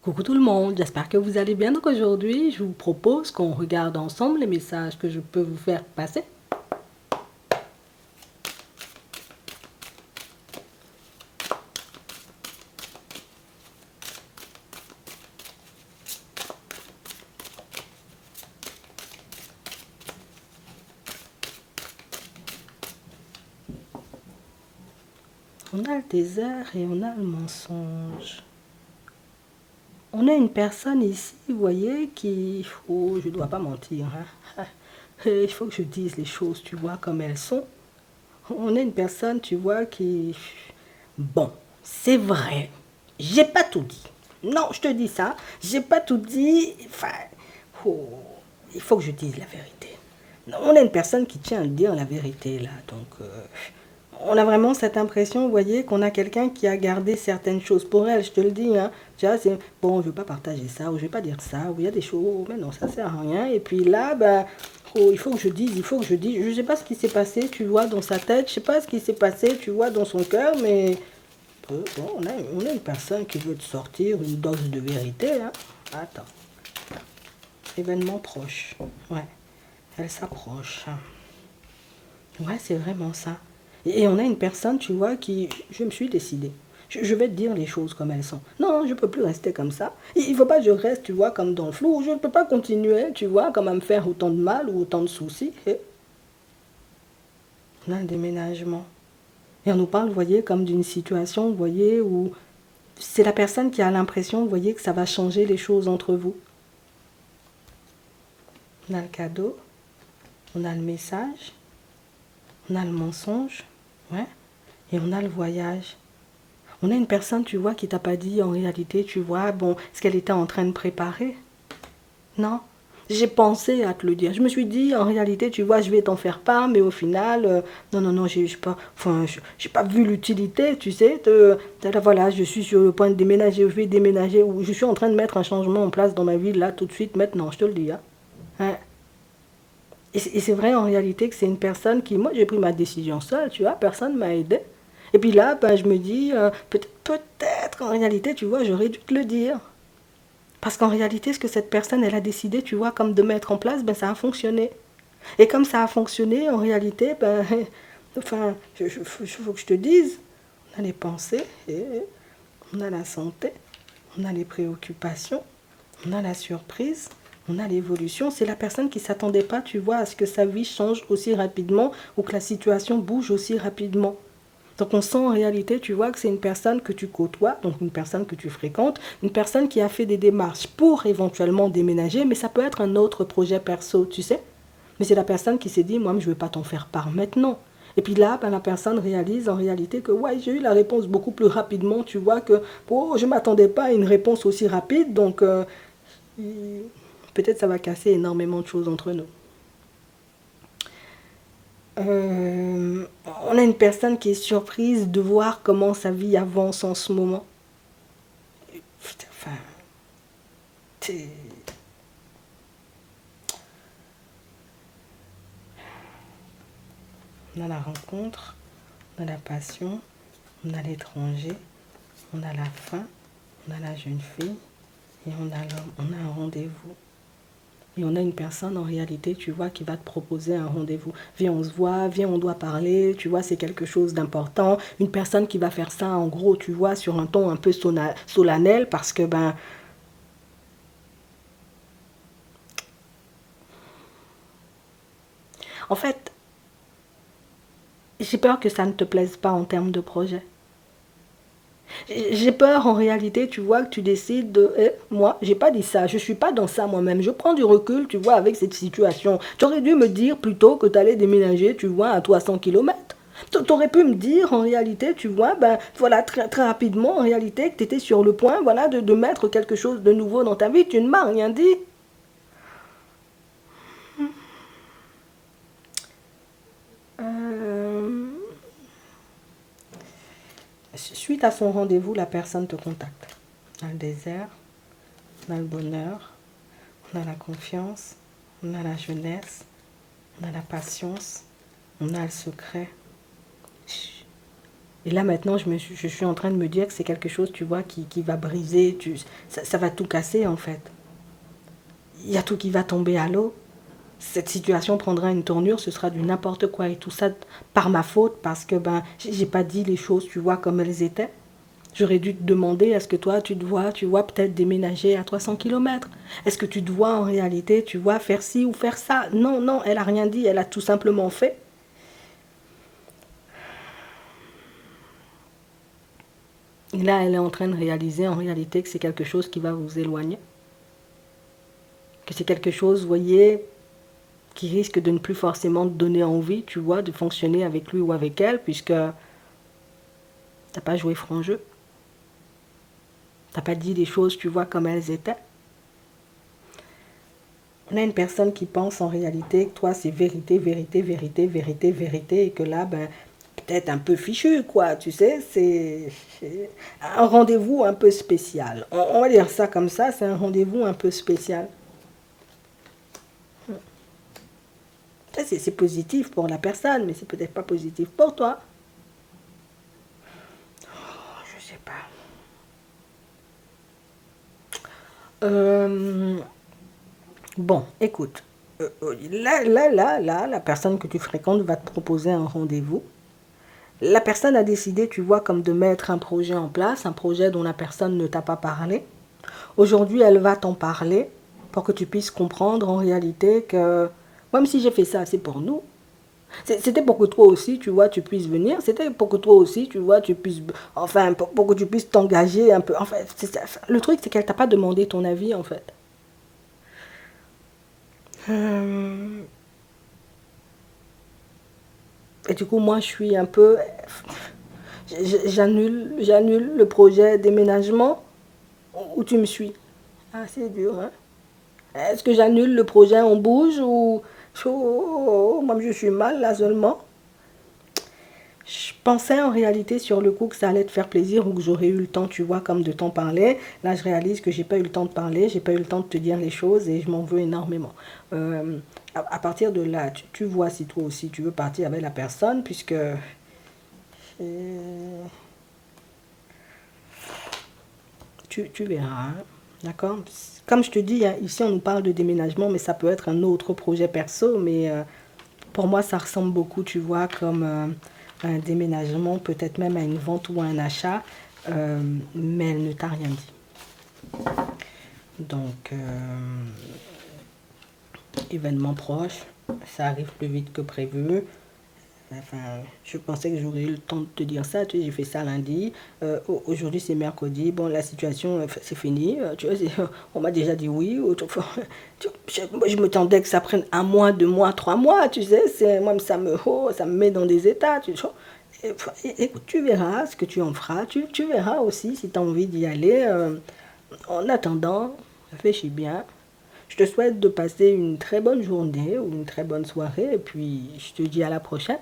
Coucou tout le monde, j'espère que vous allez bien. Donc aujourd'hui, je vous propose qu'on regarde ensemble les messages que je peux vous faire passer. On a le désert et on a le mensonge. On a une personne ici, vous voyez, qui... Oh, je ne dois pas mentir, hein. Il faut que je dise les choses, tu vois, comme elles sont. On a une personne, tu vois, qui... Bon, c'est vrai, j'ai pas tout dit. Non, je te dis ça, j'ai pas tout dit. Enfin, oh, il faut que je dise la vérité. On a une personne qui tient à dire la vérité, là, donc... on a vraiment cette impression, vous voyez, qu'on a quelqu'un qui a gardé certaines choses pour elle, je te le dis, hein. Tu vois, c'est, bon, je ne veux pas partager ça, ou je ne vais pas dire ça, ou il y a des choses, oh, mais non, ça ne sert à rien. Et puis là, ben, oh, il faut que je dise, il faut que je dise. Je ne sais pas ce qui s'est passé, tu vois, dans sa tête, je ne sais pas ce qui s'est passé, tu vois, dans son cœur, mais bon, on a une personne qui veut te sortir une dose de vérité, hein. Attends, événement proche, ouais, elle s'approche. Ouais, c'est vraiment ça. Et on a une personne, tu vois, qui... Je me suis décidée. Je vais te dire les choses comme elles sont. Non, je ne peux plus rester comme ça. Il ne faut pas que je reste, tu vois, comme dans le flou. Je ne peux pas continuer, tu vois, comme à me faire autant de mal ou autant de soucis. Et on a un déménagement. Et on nous parle, vous voyez, comme d'une situation, vous voyez, où c'est la personne qui a l'impression, vous voyez, que ça va changer les choses entre vous. On a le cadeau, on a le message, on a le mensonge, ouais, et on a le voyage. On a une personne, tu vois, qui t'a pas dit en réalité, tu vois, bon, ce qu'elle était en train de préparer. Non. J'ai pensé à te le dire. Je me suis dit, en réalité, tu vois, je vais t'en faire part, mais au final, non, non, non, j'ai pas, enfin, j'ai pas vu l'utilité, tu sais. Voilà, je suis sur le point de déménager, je vais déménager, ou je suis en train de mettre un changement en place dans ma vie, là, tout de suite, maintenant, je te le dis. Hein. Hein. Et c'est vrai en réalité que c'est une personne qui, moi j'ai pris ma décision seule, tu vois, personne ne m'a aidé. Et puis là, ben, je me dis, peut-être en réalité, tu vois, j'aurais dû te le dire. Parce qu'en réalité, ce que cette personne, elle a décidé, tu vois, comme de mettre en place, ben ça a fonctionné. Et comme ça a fonctionné, en réalité, ben, enfin, faut que je te dise, on a les pensées, et on a la santé, on a les préoccupations, on a la surprise, on a l'évolution. C'est la personne qui ne s'attendait pas, tu vois, à ce que sa vie change aussi rapidement ou que la situation bouge aussi rapidement. Donc on sent en réalité, tu vois, que c'est une personne que tu côtoies, donc une personne que tu fréquentes, une personne qui a fait des démarches pour éventuellement déménager, mais ça peut être un autre projet perso, tu sais. Mais c'est la personne qui s'est dit, moi, je ne vais pas t'en faire part maintenant. Et puis là, ben, la personne réalise en réalité que ouais, j'ai eu la réponse beaucoup plus rapidement, tu vois, que oh, je ne m'attendais pas à une réponse aussi rapide, donc peut-être ça va casser énormément de choses entre nous. On a une personne qui est surprise de voir comment sa vie avance en ce moment. Enfin, on a la rencontre, on a la passion, on a l'étranger, on a la faim, on a la jeune fille et on a l'homme, on a un rendez-vous. Et on a une personne en réalité, tu vois, qui va te proposer un rendez-vous. Viens, on se voit, viens, on doit parler, tu vois, c'est quelque chose d'important. Une personne qui va faire ça, en gros, tu vois, sur un ton un peu solennel, parce que, ben, en fait, j'ai peur que ça ne te plaise pas en termes de projet. J'ai peur en réalité, tu vois, que tu décides de... moi, j'ai pas dit ça, je suis pas dans ça moi-même. Je prends du recul, tu vois, avec cette situation. Tu aurais dû me dire plutôt que tu allais déménager, tu vois, à 300 kilomètres. Tu aurais pu me dire en réalité, tu vois, ben voilà, très, très rapidement, en réalité, que tu étais sur le point, voilà, de mettre quelque chose de nouveau dans ta vie. Tu ne m'as rien dit. Euh, Suite à son rendez-vous, la personne te contacte. Dans le désert, on a le bonheur, on a la confiance, on a la jeunesse, on a la patience, on a le secret. Et là, maintenant, je suis en train de me dire que c'est quelque chose, tu vois, qui va briser, ça va tout casser, en fait. Il y a tout qui va tomber à l'eau. Cette situation prendra une tournure, ce sera du n'importe quoi. Et tout ça par ma faute, parce que ben, j'ai pas dit les choses, tu vois, comme elles étaient. J'aurais dû te demander, est-ce que toi, tu vois peut-être déménager à 300 kilomètres? Est-ce que tu te vois en réalité, tu vois, faire ci ou faire ça? Non, non, elle a rien dit, elle a tout simplement fait. Et là, elle est en train de réaliser en réalité que c'est quelque chose qui va vous éloigner. Que c'est quelque chose, vous voyez, qui risque de ne plus forcément te donner envie, tu vois, de fonctionner avec lui ou avec elle, puisque t'as pas joué franc jeu. T'as pas dit les choses, tu vois, comme elles étaient. On a une personne qui pense en réalité que toi, c'est vérité, vérité, vérité, vérité, vérité, et que là, ben, peut-être un peu fichu, quoi, tu sais, c'est un rendez-vous un peu spécial. On va dire ça comme ça, c'est un rendez-vous un peu spécial. C'est positif pour la personne, mais c'est peut-être pas positif pour toi. Je sais pas. Euh, bon, écoute. Là, la personne que tu fréquentes va te proposer un rendez-vous. La personne a décidé, tu vois, comme de mettre un projet en place, un projet dont la personne ne t'a pas parlé. Aujourd'hui, elle va t'en parler pour que tu puisses comprendre en réalité que même si j'ai fait ça, c'est pour nous. C'était pour que toi aussi, tu vois, tu puisses venir. C'était pour que toi aussi, tu vois, tu puisses, enfin, pour que tu puisses t'engager un peu. Enfin, le truc, c'est qu'elle t'a pas demandé ton avis, en fait. Euh, Et du coup, moi, je suis un peu, j'annule le projet déménagement où tu me suis. Ah, c'est dur, hein. Est-ce que j'annule le projet, on bouge ou moi je suis mal là seulement. Je pensais en réalité sur le coup que ça allait te faire plaisir ou que j'aurais eu le temps, tu vois, comme de t'en parler. Là, je réalise que j'ai pas eu le temps de parler, j'ai pas eu le temps de te dire les choses et je m'en veux énormément. À partir de là, tu vois si toi aussi tu veux partir avec la personne, puisque tu verras, hein. D'accord? Comme je te dis, hein, ici on nous parle de déménagement, mais ça peut être un autre projet perso, mais pour moi ça ressemble beaucoup, tu vois, comme un déménagement, peut-être même à une vente ou à un achat, mais elle ne t'a rien dit. Donc, événement proche, ça arrive plus vite que prévu. Enfin, je pensais que j'aurais eu le temps de te dire ça. Tu sais, j'ai fait ça lundi. Aujourd'hui, c'est mercredi. Bon, la situation, c'est fini. Tu vois, on m'a déjà dit oui. Je me tendais que ça prenne un mois, 2 mois, 3 mois. Tu sais, moi, ça me met dans des états. Tu vois. Écoute, tu verras ce que tu en feras. Tu verras aussi si tu as envie d'y aller. En attendant, réfléchis bien. Je te souhaite de passer une très bonne journée ou une très bonne soirée. Et puis, je te dis à la prochaine.